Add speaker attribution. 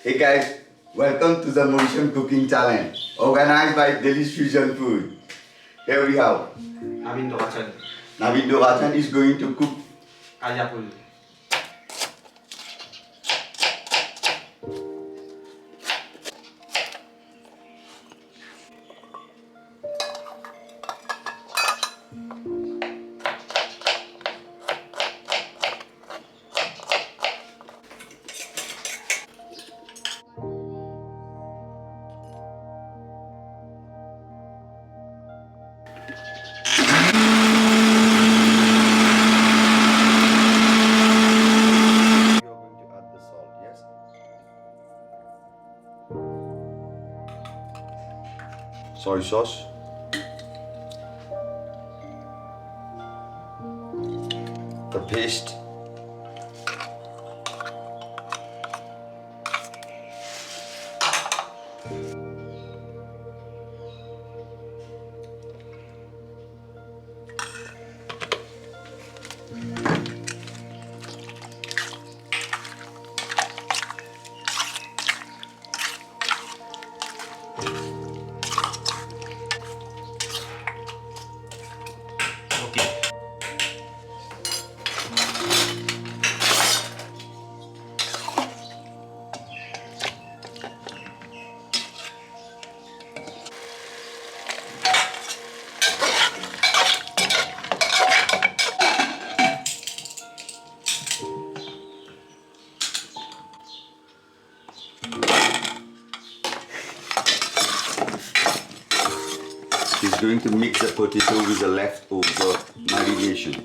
Speaker 1: Hey guys, welcome to the Mauritian Cooking Challenge organized by Delish Fusion Food. Here we have
Speaker 2: Naveen Taurachand,
Speaker 1: Naveen is going to cook
Speaker 2: Kalia Poulet.
Speaker 1: you are going to add the salt, yes? Soy sauce, the paste,
Speaker 2: Okay.
Speaker 1: he's going to mix the potato with the leftover marination.